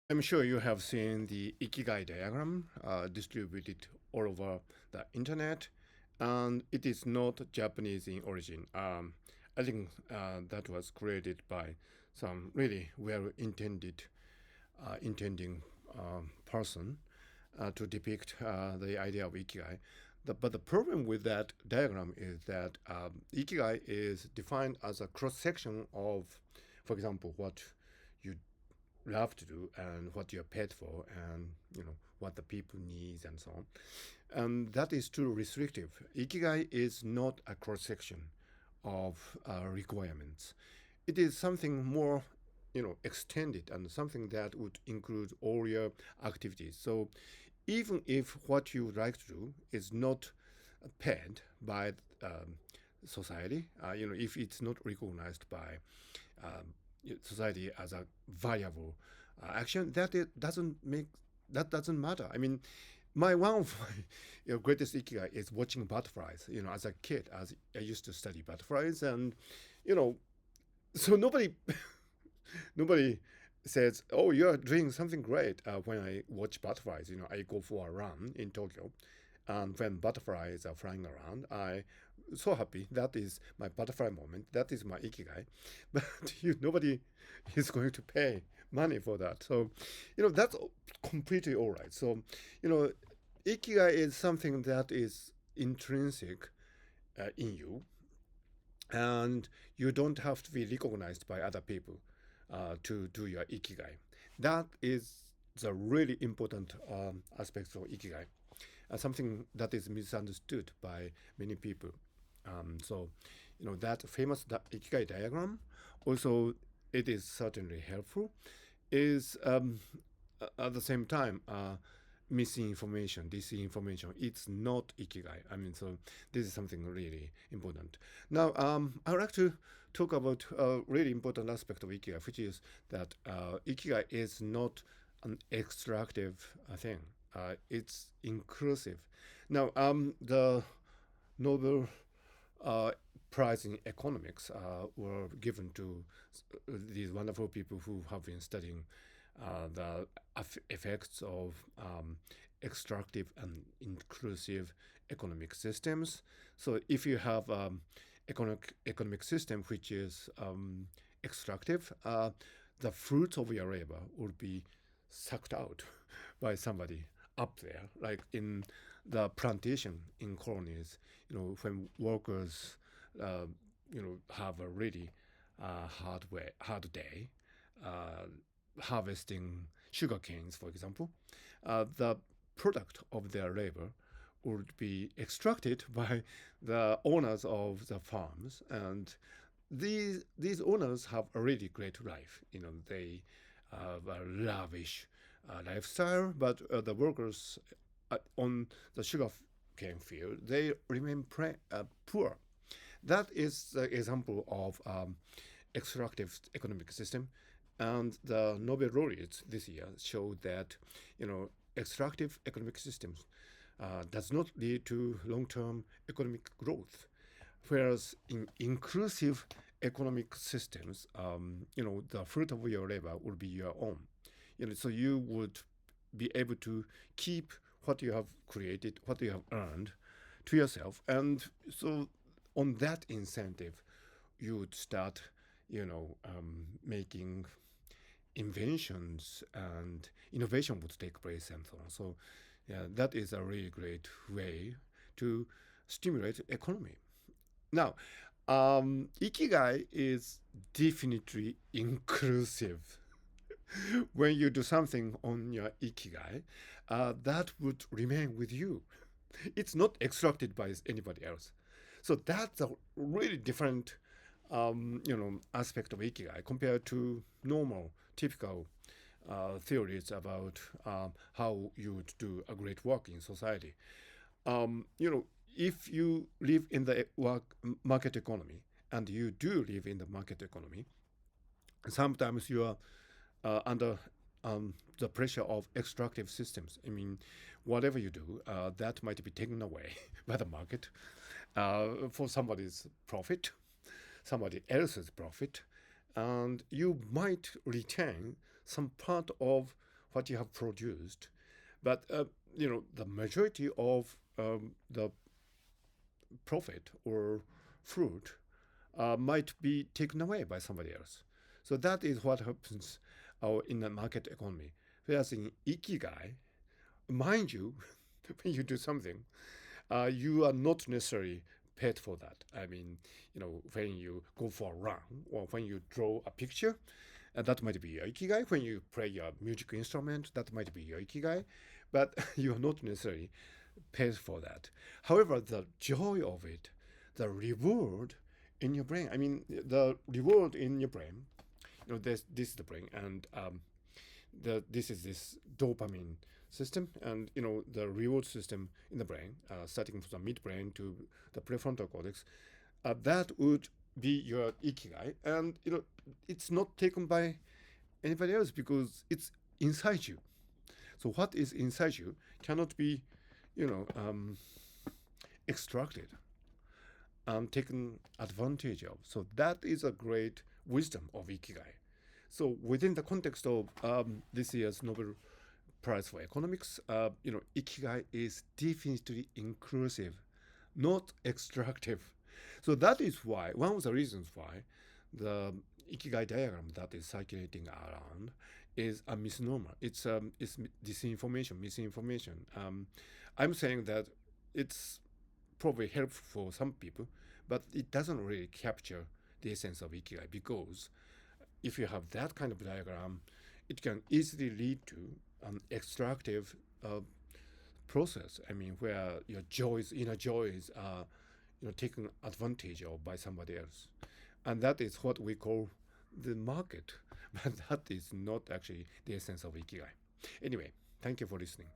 I'm sure you have seen the Ikigai diagram distributed all over the internet, and it is not Japanese in origin. I think that was created by some really well-intended, intending person to depict the idea of Ikigai. But the problem with that diagram is that Ikigai is defined as a cross section of, for example, what you love to do and what you're paid for and what the people needs and so on, and that is too restrictive. Ikigai is not a cross section of requirements. It is something more extended and something that would include all your activities. So even if what you would like to do is not paid by society, if it's not recognized by society as a viable action, that doesn't matter. I mean, my one of my greatest ikigai is watching butterflies. As a kid, as I used to study butterflies, and you know, so nobody says, "Oh, you're doing something great." When I watch butterflies, I go for a run in Tokyo, and when butterflies are flying around, I so happy. That is my butterfly moment. That is my ikigai. But nobody is going to pay money for that. So, that's completely all right. So, you know, ikigai is something that is intrinsic in you, and you don't have to be recognized by other people to do your ikigai. That is the really important aspect of ikigai, something that is misunderstood by many people. So, that famous ikigai diagram, also, it is certainly helpful, is at the same time misinformation, disinformation. It's not ikigai. I mean, so this is something really important. Now, I would like to talk about a really important aspect of ikigai, which is that ikigai is not an extractive thing. It's inclusive. Now, the Nobel uh, Prize in Economics were given to these wonderful people who have been studying the effects of extractive and inclusive economic systems. So if you have economic system which is extractive, the fruits of your labor will be sucked out by somebody up there, like in the plantation in colonies. When workers, have a really hard day, uh, harvesting sugar canes, for example, the product of their labor would be extracted by the owners of the farms, and these owners have a really great life. They have a lavish lifestyle, but the workers on the sugar cane field, they remain poor. That is the example of extractive economic system, and the Nobel laureates this year showed that extractive economic systems does not lead to long-term economic growth, whereas in inclusive economic systems, the fruit of your labor will be your own. So you would be able to keep what you have created, what you have earned, to yourself, and so on that incentive, you would start, making inventions and innovation would take place and so on. So, yeah, that is a really great way to stimulate economy. Now, Ikigai is definitely inclusive. When you do something on your Ikigai, that would remain with you. It's not extracted by anybody else. So that's a really different, aspect of Ikigai compared to normal, typical theories about how you would do a great work in society. If you live in the market economy, and you do live in the market economy, sometimes you are under the pressure of extractive systems. I mean, whatever you do, that might be taken away by the market for somebody's profit, somebody else's profit, and you might retain some part of what you have produced. But the majority of the profit or fruit might be taken away by somebody else. So that is what happens in the market economy. Whereas in Ikigai, mind you, when you do something, you are not necessarily paid for that. I mean, when you go for a run or when you draw a picture, that might be your Ikigai. When you play your music instrument, that might be your Ikigai. But you are not necessarily paid for that. However, the joy of it, the reward in your brain, I mean, the reward in your brain, this is the brain, and this is this dopamine system, and the reward system in the brain, starting from the midbrain to the prefrontal cortex, that would be your ikigai, and it's not taken by anybody else because it's inside you. So what is inside you cannot be, you know, um, extracted and taken advantage of. So that is a great wisdom of ikigai. So within the context of this year's Nobel Prize for Economics, ikigai is definitely inclusive, not extractive. So that is why one of the reasons why the ikigai diagram that is circulating around is a misnomer. It's disinformation, misinformation. I'm saying that it's probably helpful for some people, but it doesn't really capture the essence of ikigai because if you have that kind of diagram, it can easily lead to an extractive process. I mean, where your joys, inner joys, are taken advantage of by somebody else, and that is what we call the market. But that is not actually the essence of ikigai. Anyway, thank you for listening.